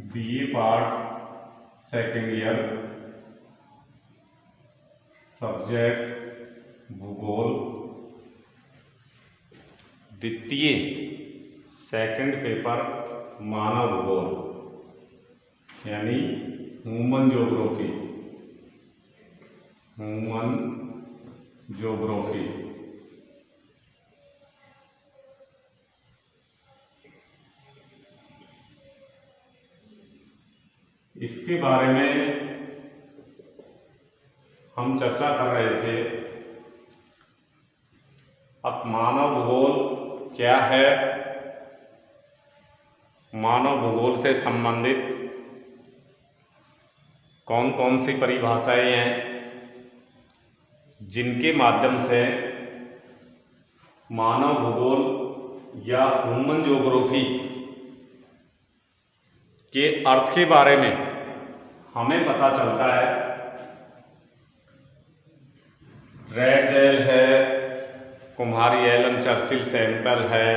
BA part second year, subject भूगोल, द्वितीय second paper मानव भूगोल यानी ह्यूमन ज्योग्राफी। इसके बारे में हम चर्चा कर रहे थे। अब मानव भूगोल क्या है, मानव भूगोल से संबंधित कौन कौन सी परिभाषाएं हैं जिनके माध्यम से मानव भूगोल या ह्यूमन ज्योग्राफी के अर्थ के बारे में हमें पता चलता है। रेड जेल है, कुम्हारी एलन चर्चिल सैंपल है,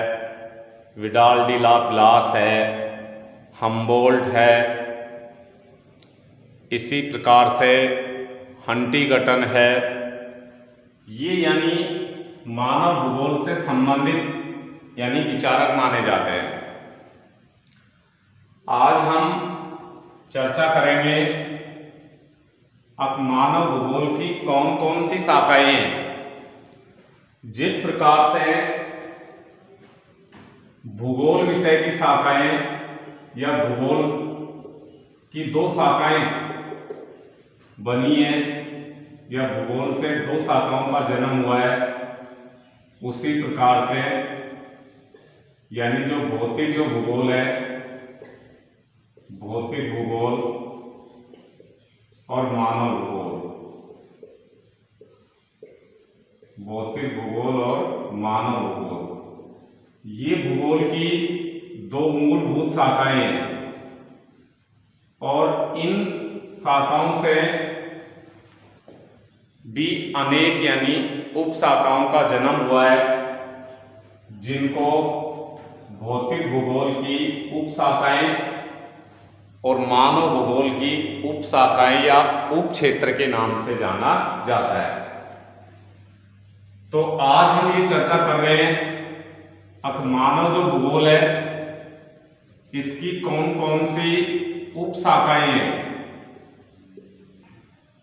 विडाल डी ला प्लास है, हम्बोल्ट है, इसी प्रकार से हंटिंगटन है। ये यानी मानव भूगोल से संबंधित यानी विचारक माने जाते हैं। आज हम चर्चा करेंगे अब मानव भूगोल की कौन कौन सी शाखाएं हैं। जिस प्रकार से भूगोल विषय की शाखाएं या भूगोल की दो शाखाएं बनी है या भूगोल से दो शाखाओं का जन्म हुआ है, उसी प्रकार से यानी जो भौतिक जो भूगोल है, भौतिक भूगोल और मानव भूगोल, भौतिक भूगोल और मानव भूगोल, ये भूगोल की दो मूलभूत शाखाएं हैं और इन शाखाओं से भी अनेक यानी उप शाखाओं का जन्म हुआ है, जिनको भौतिक भूगोल की उप शाखाएं और मानव भूगोल की उप शाखाएं या उप क्षेत्र के नाम से जाना जाता है। तो आज हम ये चर्चा कर रहे हैं अब मानव जो भूगोल है इसकी कौन कौन सी उप शाखाएं हैं,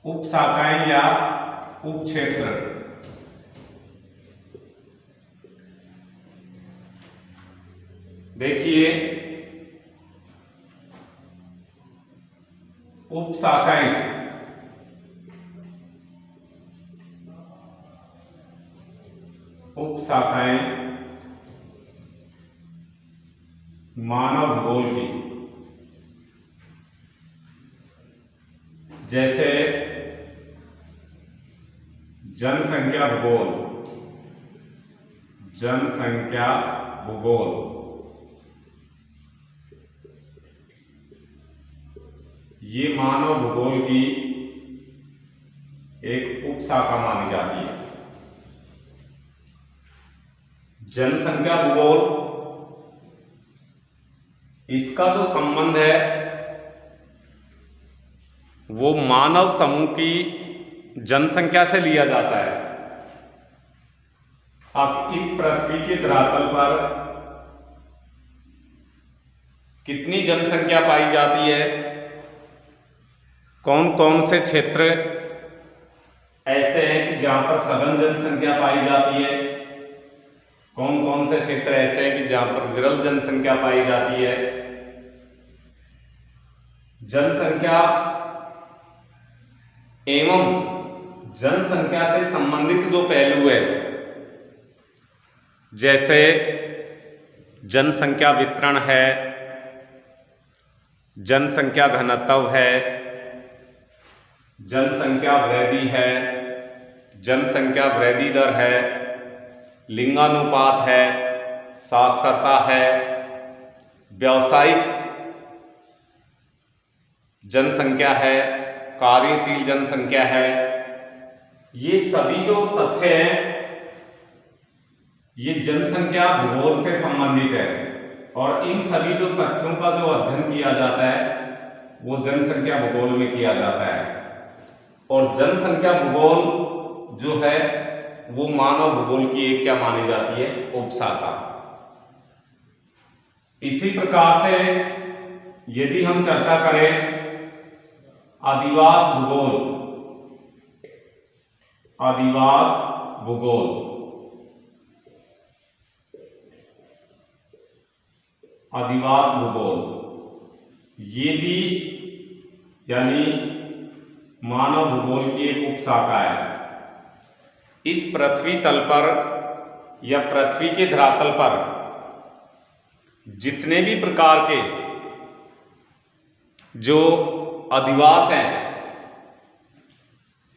उप शाखाएं या उप क्षेत्र। देखिए उप शाखाएं, उप शाखाएं मानव भूगोल की, जैसे जनसंख्या भूगोल, जनसंख्या भूगोल, ये मानव भूगोल की एक उप शाखा मानी जाती है। जनसंख्या भूगोल, इसका जो संबंध है वो मानव समूह की जनसंख्या से लिया जाता है। अब इस पृथ्वी के धरातल पर कितनी जनसंख्या पाई जाती है, कौन कौन से क्षेत्र ऐसे हैं कि जहां पर सघन जनसंख्या पाई जाती है, कौन कौन से क्षेत्र ऐसे हैं कि जहां पर विरल जनसंख्या पाई जाती है। जनसंख्या एवं जनसंख्या से संबंधित जो पहलू है, जैसे जनसंख्या वितरण है, जनसंख्या घनत्व है, जनसंख्या वृद्धि है, जनसंख्या वृद्धि दर है, लिंगानुपात है, साक्षरता है, व्यावसायिक जनसंख्या है, कार्यशील जनसंख्या है। ये सभी जो तथ्य हैं ये जनसंख्या भूगोल से संबंधित है और इन सभी जो तथ्यों का जो अध्ययन किया जाता है वो जनसंख्या भूगोल में किया जाता है। और जनसंख्या भूगोल जो है वो मानव भूगोल की एक क्या मानी जाती है, उपशाखा। इसी प्रकार से यदि हम चर्चा करें आदिवास भूगोल, आदिवास भूगोल, आदिवास भूगोल ये भी यानी मानव भूगोल की एक उपशाखा है। इस पृथ्वी तल पर या पृथ्वी के धरातल पर जितने भी प्रकार के जो अधिवास हैं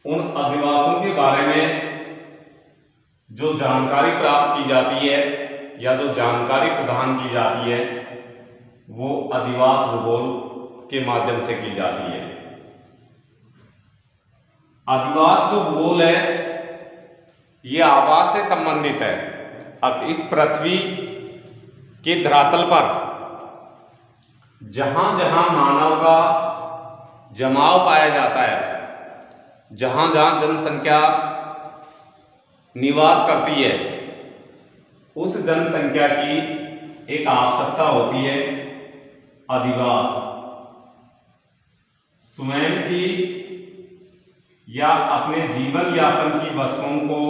उन अधिवासों के बारे में जो जानकारी प्राप्त की जाती है या जो जानकारी प्रदान की जाती है वो आदिवास भूगोल के माध्यम से की जाती है। आदिवास जो भूगोल है ये आवास से संबंधित है। अब इस पृथ्वी के धरातल पर जहां जहां मानव का जमाव पाया जाता है, जहां जहां जनसंख्या निवास करती है, उस जनसंख्या की एक आवश्यकता होती है अधिवास। स्वयं की या अपने जीवन यापन की वस्तुओं को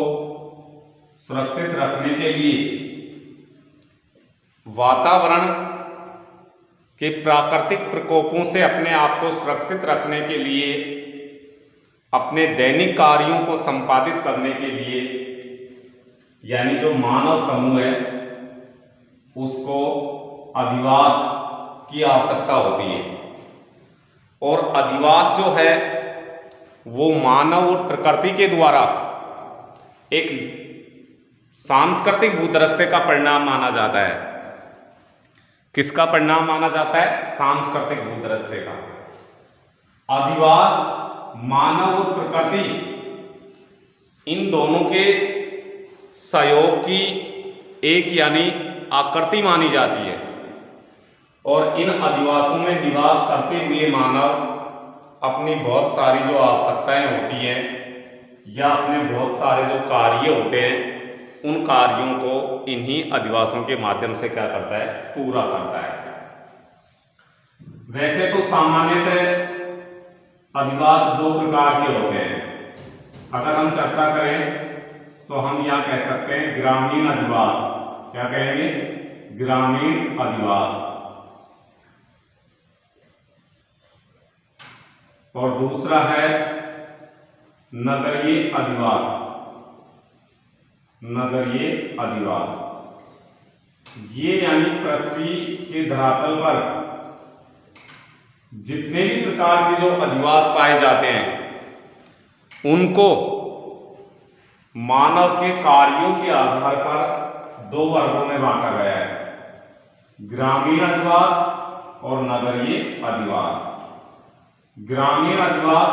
सुरक्षित रखने के लिए वातावरण के प्राकृतिक प्रकोपों से अपने आप को सुरक्षित रखने के लिए, अपने दैनिक कार्यों को संपादित करने के लिए, यानी जो मानव समूह है उसको अधिवास की आवश्यकता होती है। और अधिवास जो है वो मानव और प्रकृति के द्वारा एक सांस्कृतिक भूदृश्य का परिणाम माना जाता है। किसका परिणाम माना जाता है? सांस्कृतिक भूदृश्य का। अधिवास मानव और प्रकृति इन दोनों के सहयोग की एक यानी आकृति मानी जाती है। और इन अधिवासों में निवास करते हुए मानव अपनी बहुत सारी जो आवश्यकताएं होती हैं या अपने बहुत सारे जो कार्य होते हैं उन कार्यों को इन्हीं अधिवासों के माध्यम से क्या करता है? पूरा करता है। वैसे तो सामान्यतः अधिवास दो प्रकार के होते हैं। अगर हम चर्चा करें तो हम यहाँ कह सकते हैं ग्रामीण अधिवास। क्या कहेंगे? ग्रामीण अधिवास। और दूसरा है नगरीय अधिवास। नगरीय अधिवास ये यानी पृथ्वी के धरातल पर जितने भी प्रकार के जो अधिवास पाए जाते हैं उनको मानव के कार्यों के आधार पर दो वर्गों में बांटा गया है, ग्रामीण अधिवास और नगरीय अधिवास। ग्रामीण अधिवास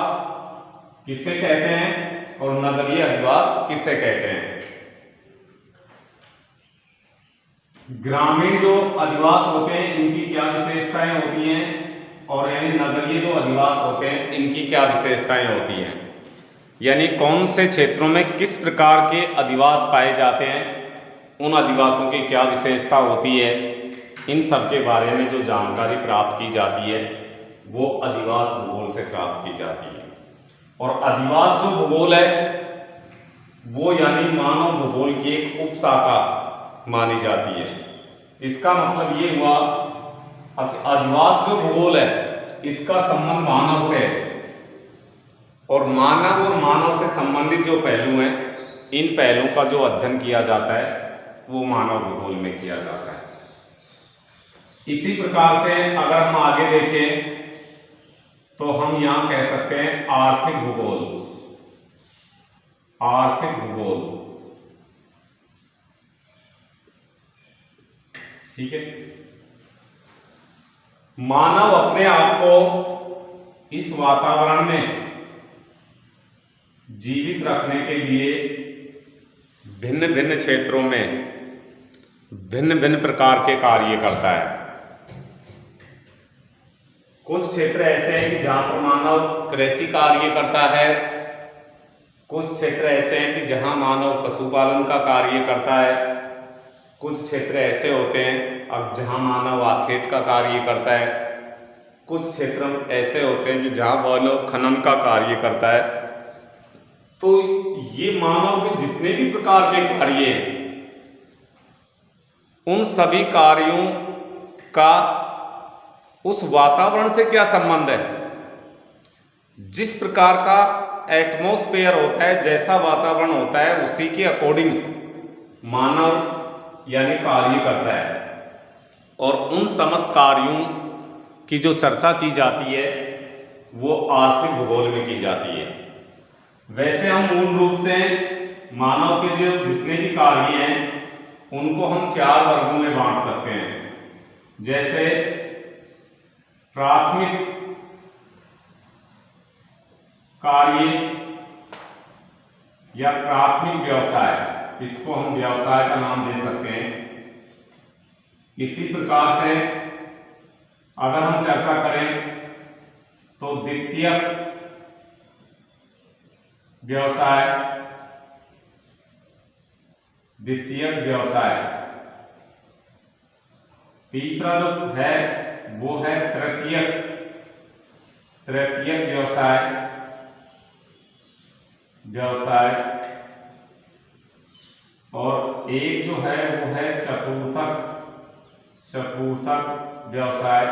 किससे कहते हैं और नगरीय अधिवास किससे कहते हैं? ग्रामीण जो अधिवास होते हैं इनकी क्या विशेषताएं होती हैं और यानी नगरीय जो अधिवास होते हैं इनकी क्या विशेषताएं होती हैं, यानी कौन से क्षेत्रों में किस प्रकार के अधिवास पाए जाते हैं, उन अधिवासों की क्या विशेषता होती है, इन सब के बारे में जो जानकारी प्राप्त की जाती है वो अधिवास भूगोल से प्राप्त की जाती है। और अधिवास जो भूगोल है वो यानी मानव भूगोल की एक उपशाखा मानी जाती है। इसका मतलब ये हुआ अधिवास जो भूगोल है इसका संबंध मानव से है और मानव से संबंधित जो पहलू हैं इन पहलुओं का जो अध्ययन किया जाता है वो मानव भूगोल में किया जाता है। इसी प्रकार से अगर हम आगे देखें तो हम यहां कह सकते हैं आर्थिक भूगोल। आर्थिक भूगोल, ठीक है। मानव अपने आप को इस वातावरण में जीवित रखने के लिए भिन्न भिन्न क्षेत्रों में भिन्न भिन्न प्रकार के कार्य करता है। कुछ क्षेत्र ऐसे हैं कि जहाँ पर मानव कृषि कार्य करता है, कुछ क्षेत्र ऐसे हैं कि जहाँ मानव पशुपालन का कार्य करता है, कुछ क्षेत्र ऐसे होते हैं अब जहाँ मानव आखेट का कार्य करता है, कुछ क्षेत्र ऐसे होते हैं कि जहाँ मानव खनन का कार्य करता है। तो ये मानव के जितने भी प्रकार के कार्य हैं, उन सभी कार्यों का उस वातावरण से क्या संबंध है। जिस प्रकार का एटमॉस्फेयर होता है, जैसा वातावरण होता है, उसी के अकॉर्डिंग मानव यानी कार्य करता है। और उन समस्त कार्यों की जो चर्चा की जाती है वो आर्थिक भूगोल में की जाती है। वैसे हम मूल रूप से मानव के जो जितने भी कार्य हैं उनको हम 4 वर्गों में बांट सकते हैं। जैसे प्राथमिक कार्य या प्राथमिक व्यवसाय, इसको हम व्यवसाय का नाम दे सकते हैं। इसी प्रकार से अगर हम चर्चा करें तो द्वितीयक व्यवसाय, तीसरा जो है वो है तृतीयक व्यवसाय, और एक जो है वो है चतुर्थक व्यवसाय,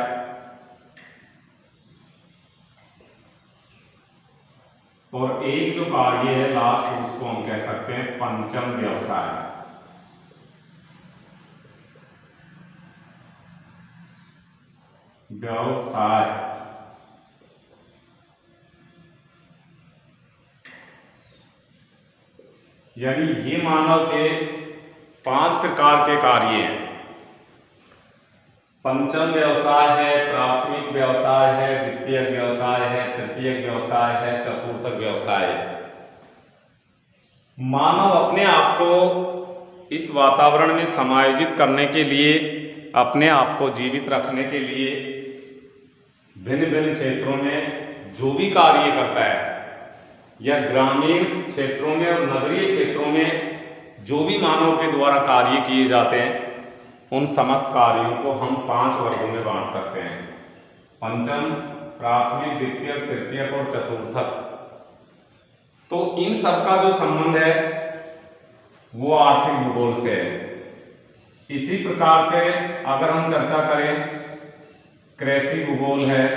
और एक जो कार्य है लास्ट उसको हम कह सकते हैं पंचम व्यवसाय। यानी ये मानव के 5 प्रकार के कार्य हैं। पंचम व्यवसाय है, प्राथमिक व्यवसाय है, द्वितीयक व्यवसाय है, तृतीयक व्यवसाय है, चतुर्थक व्यवसाय है। मानव अपने आप को इस वातावरण में समायोजित करने के लिए, अपने आप को जीवित रखने के लिए भिन्न भिन्न क्षेत्रों में जो भी कार्य करता है, या ग्रामीण क्षेत्रों में और नगरीय क्षेत्रों में जो भी मानव के द्वारा कार्य किए जाते हैं, उन समस्त कार्यों को हम 5 वर्गों में बांट सकते हैं। पंचम, प्राथमिक, द्वितीयक, तृतीयक और चतुर्थक। तो इन सब का जो संबंध है वो आर्थिक भूगोल से है। इसी प्रकार से अगर हम चर्चा करें, कृषि भूगोल है,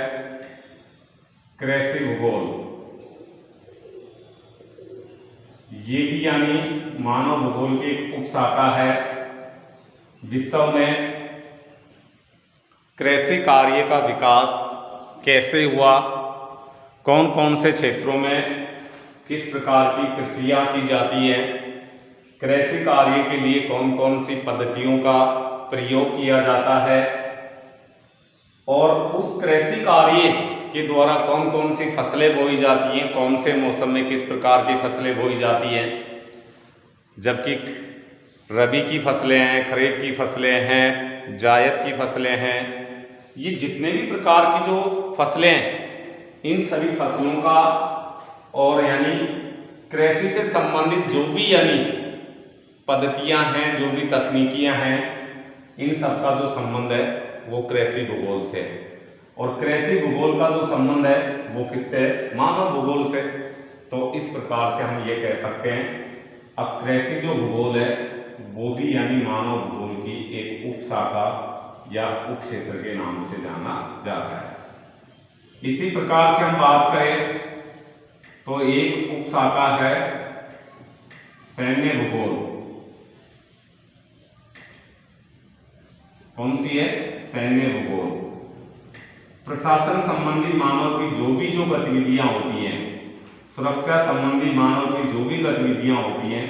कृषि भूगोल ये भी यानी मानव भूगोल की एक उपशाखा है। विश्व में कृषि कार्य का विकास कैसे हुआ, कौन कौन से क्षेत्रों में किस प्रकार की कृषियाँ की जाती है, कृषि कार्य के लिए कौन कौन सी पद्धतियों का प्रयोग किया जाता है, और उस कृषि कार्य के द्वारा कौन कौन सी फसलें बोई जाती हैं, कौन से मौसम में किस प्रकार की फसलें बोई जाती हैं, जबकि रबी की फसलें हैं, खरीफ की फसलें हैं, जायद की फसलें हैं। ये जितने भी प्रकार की जो फसलें हैं, इन सभी फसलों का और यानी कृषि से संबंधित जो भी यानी पद्धतियां हैं, जो भी तकनीकियां हैं, इन सब का जो संबंध है वो कृषि भूगोल से है। और कृषि भूगोल का जो संबंध है वो किससे है? मानव भूगोल से। तो इस प्रकार से हम ये कह सकते हैं, अब कृषि जो भूगोल है वो भी यानी मानव भूगोल की एक उपशाखा या उप क्षेत्र के नाम से जाना जाता है। इसी प्रकार से हम बात करें तो एक उपशाखा है सैन्य भूगोल। कौन सी है? सैन्य भूगोल। प्रशासन संबंधी मानव की जो गतिविधियां होती हैं, सुरक्षा संबंधी मानव की जो भी गतिविधियां होती हैं,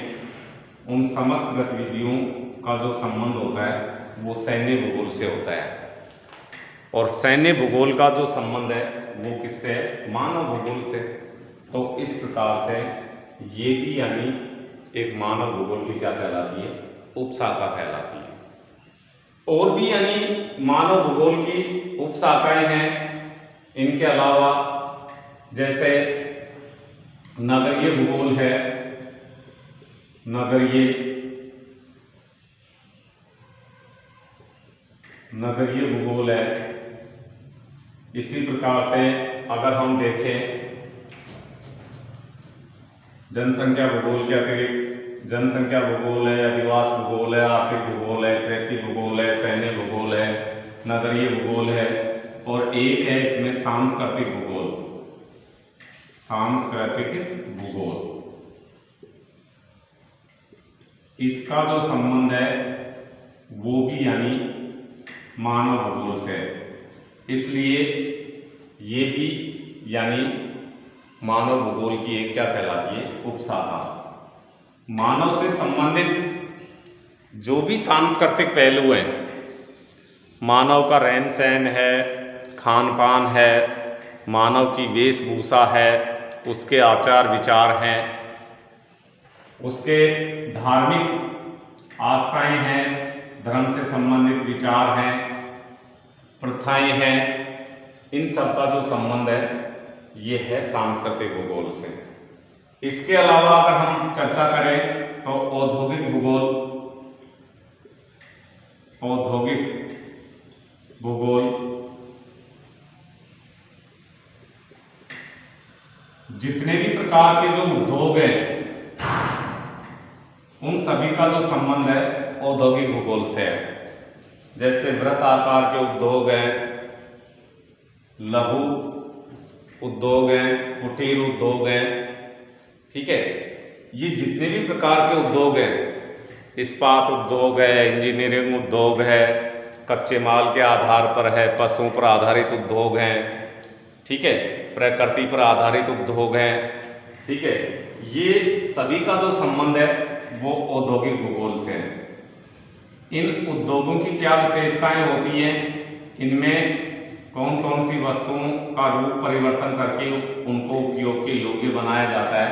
उन समस्त गतिविधियों का जो संबंध होता है वो सैन्य भूगोल से होता है। और सैन्य भूगोल का जो संबंध है वो किससे है? मानव भूगोल से। तो इस प्रकार से ये भी यानी एक मानव भूगोल की क्या कहलाती है? उपशाखा कहलाती है। और भी यानी मानव भूगोल की उपशाखाएं हैं इनके अलावा, जैसे नगरीय भूगोल है, नगरीय भूगोल है। इसी प्रकार से अगर हम देखें जनसंख्या भूगोल के अतिरिक्त जनसंख्या भूगोल है, अधिवास भूगोल है, आर्थिक भूगोल है, कृषि भूगोल है, सैन्य भूगोल है, नगरीय भूगोल है, और एक है इसमें सांस्कृतिक भूगोल। सांस्कृतिक भूगोल इसका जो संबंध है वो भी यानी मानव भूगोल से, इसलिए ये भी यानी मानव भूगोल की एक क्या कहलाती है, उपशाखा। मानव से संबंधित जो भी सांस्कृतिक पहलू हैं, मानव का रहन सहन है, खान पान है, मानव की वेशभूषा है, उसके आचार विचार हैं, उसके धार्मिक आस्थाएं हैं, धर्म से संबंधित विचार हैं, प्रथाएं हैं, इन सब का जो संबंध है ये है सांस्कृतिक भूगोल से। इसके अलावा अगर हम चर्चा करें तो औद्योगिक भूगोल, जितने भी प्रकार के जो उद्योग हैं उन सभी का जो संबंध है औद्योगिक भूगोल से है। जैसे वृत्त आकार के उद्योग हैं, लघु उद्योग हैं, कुटीर उद्योग हैं, ठीक है। ये जितने भी प्रकार के उद्योग हैं, इस्पात उद्योग है, इंजीनियरिंग उद्योग है, कच्चे माल के आधार पर है, पशुओं पर आधारित उद्योग हैं, ठीक है, प्रकृति पर आधारित उद्योग हैं, ठीक है। ये सभी का जो संबंध है वो औद्योगिक भूगोल से है। इन उद्योगों की क्या विशेषताएं होती हैं, इनमें कौन कौन सी वस्तुओं का रूप परिवर्तन करके उनको उपयोग के योग्य बनाया जाता है,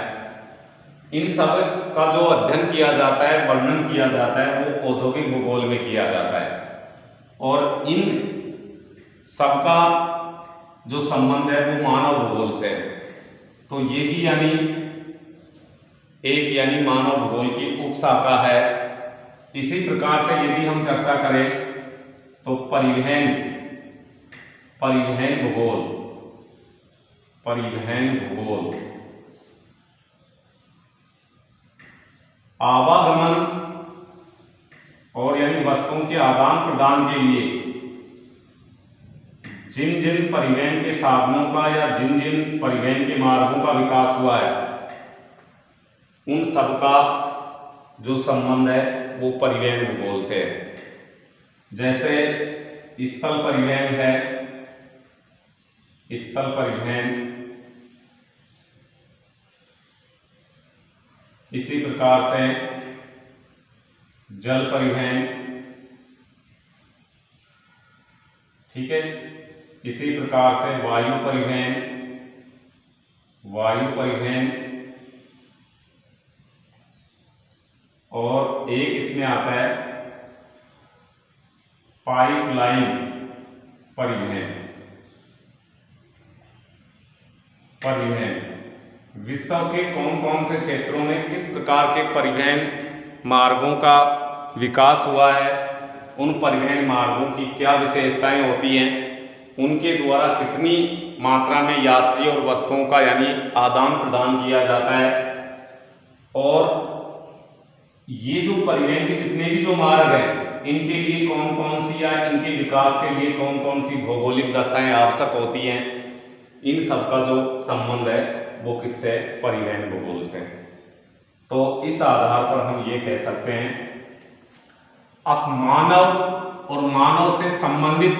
इन सब का जो अध्ययन किया जाता है, वर्णन किया जाता है, वो औद्योगिक भूगोल में किया जाता है। और इन सबका जो संबंध है वो मानव भूगोल से है। तो ये भी यानी एक यानी मानव भूगोल की उपशाखा है। इसी प्रकार से यदि हम चर्चा करें तो परिवहन भूगोल आवागमन और यानी वस्तुओं के आदान प्रदान के लिए जिन जिन परिवहन के साधनों का या जिन जिन परिवहन के मार्गों का विकास हुआ है, उन सब का जो संबंध है वो परिवहन भूगोल से है। जैसे स्थल परिवहन है, स्थल परिवहन, इसी प्रकार से जल परिवहन, ठीक है, इसी प्रकार से वायु परिवहन, और एक इसमें आता है पाइपलाइन परिवहन। विश्व के कौन कौन से क्षेत्रों में किस प्रकार के परिवहन मार्गों का विकास हुआ है, उन परिवहन मार्गों की क्या विशेषताएं होती हैं, उनके द्वारा कितनी मात्रा में यात्री और वस्तुओं का यानी आदान प्रदान किया जाता है, और ये जो परिवहन के जितने भी जो मार्ग हैं इनके लिए कौन कौन सी या इनके विकास के लिए कौन कौन सी भौगोलिक दशाएं आवश्यक होती हैं, इन सब का जो संबंध है वो किससे, परिवहन भूगोल से। तो इस आधार पर हम ये कह सकते हैं अब मानव और मानव से संबंधित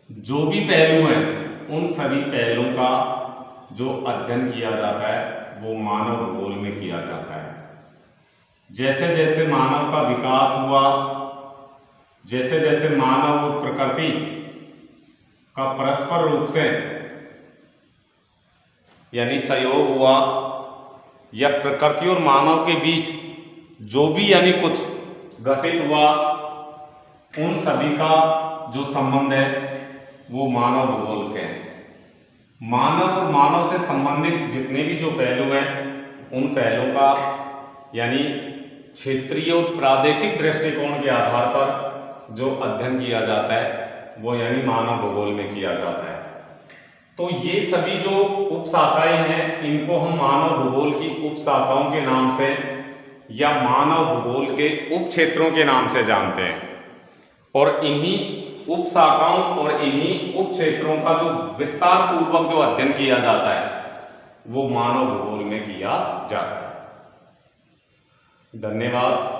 जो भी पहलू हैं उन सभी पहलुओं का जो अध्ययन किया जाता है वो मानव भूगोल में किया जाता है। जैसे जैसे मानव का विकास हुआ, जैसे जैसे मानव और प्रकृति का परस्पर रूप से यानी सहयोग हुआ, या प्रकृति और मानव के बीच जो भी यानी कुछ घटित हुआ, उन सभी का जो संबंध है वो मानव भूगोल से है। मानव और मानव से संबंधित जितने भी जो पहलू हैं उन पहलुओं का यानी क्षेत्रीय और प्रादेशिक दृष्टिकोण के आधार पर जो अध्ययन किया जाता है वो यानी मानव भूगोल में किया जाता है। तो ये सभी जो उपशाखाएं हैं इनको हम मानव भूगोल की उपशाखाओं के नाम से या मानव भूगोल के उप क्षेत्रों के नाम से जानते हैं। और इन्हीं उपशाखाओं और इन्हीं उप क्षेत्रों का जो विस्तार पूर्वक जो अध्ययन किया जाता है वो मानव भूगोल में किया जाता है। धन्यवाद।